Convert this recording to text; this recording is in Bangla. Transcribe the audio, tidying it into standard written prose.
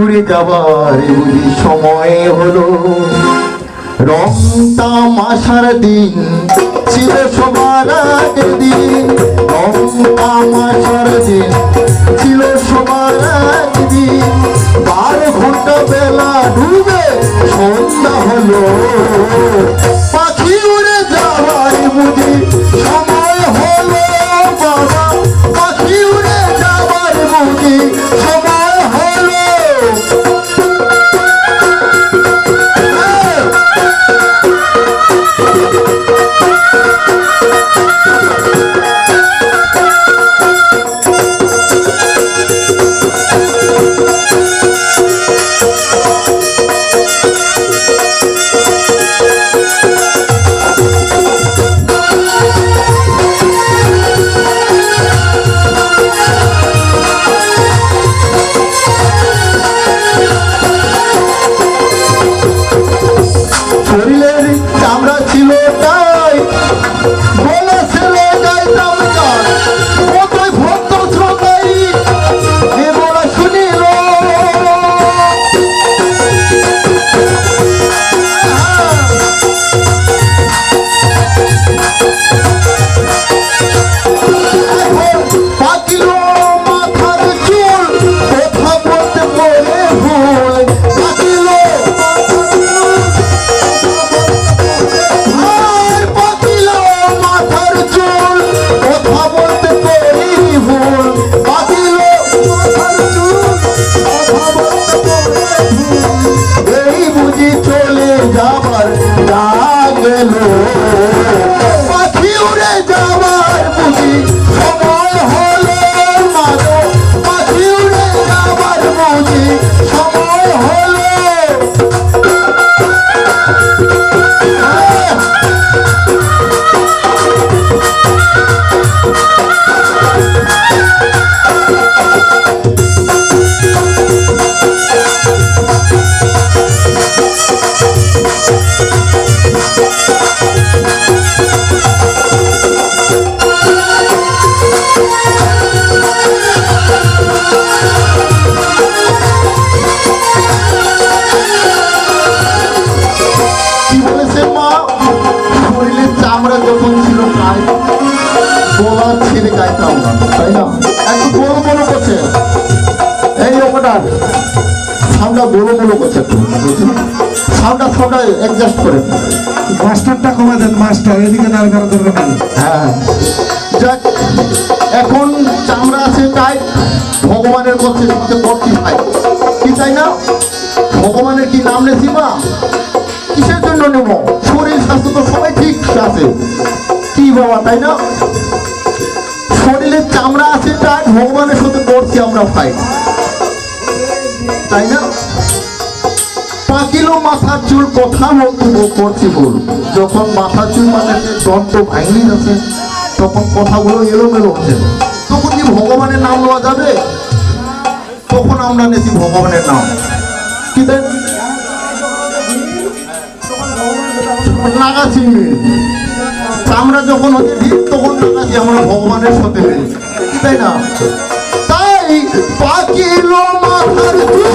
উড়ে যাবার বুঝি সময় হলো। রং তামাশার দিন ছিল সবার আগের দিন, রং তামাশার দিন ছিল সবার আগের দিন। 12 ঘন্টা বেলা ডুবে সন্ধ্যা হলো, পাখি উড়ে যাওয়ার বুঝি সময় হলো। বাবা পাখি উড়ে যাওয়ার বুঝি সময় হলো। শরীরের চামড়া ছিল তাই বলেছিল গাইতাম গান, কতই ভক্ত শ্রোতাই এ বলা শুনিল। পাকিল মাথার চুল কথা বলতে বলে ভুল, পাকিল মাথার চুল কথা বলতে করি ভুল, পাকিল মাথার চুল কথা বলতে করি ভুল। এই বুঝি চলে যাবার গেল, পাখি উড়ে যাবার বুঝি সময় হলো। মাগো পাখি উড়ে যাবার বুঝি সময় হলো। কি বলেছে মা? শরীরের চামড়া যখন ছিল প্রায় গলা ছেড়ে গাইতাম না, তাই না? একটু বড় বড় করছে এই ওটার সাউন্ডটা বড় বড় করছে, একটু সাউন্ডটা অ্যাডজাস্ট করে। মাস্টারটা কমে দেন মাস্টার, এদিকে নাড় করা দরকার নেই। হ্যাঁ যাক, এখন চামড়া আছে তাই ভগবানের কাছে করছি ভাই, কি তাই না? ভগবানের কি নাম নেছি বা কিসের জন্য নেব? শরীর স্বাস্থ্য তো সবাই ঠিক আছে, কি বাবা তাই না? শরীরের চামড়া আছে তাই ভগবানের সাথে করছি আমরা ভাই, তাই না? পাকিল মাথার চুল কথা বলতে করছি ভুল। যখন মাথার চুল মানে দন্ত ভাঙলি যাচ্ছে, তখন কথাগুলো এলোমেলো হচ্ছে, তখন কি ভগবানের নাম নেওয়া যাবে? তখন আমরা নেছি ভগবানের নাম, কি দেন লাগাচ্ছি। চামড়া যখন হচ্ছে ঠিক তখন লাগাচ্ছি আমরা ভগবানের সাথে, তাই না? তাই পাকিল মাথার চুল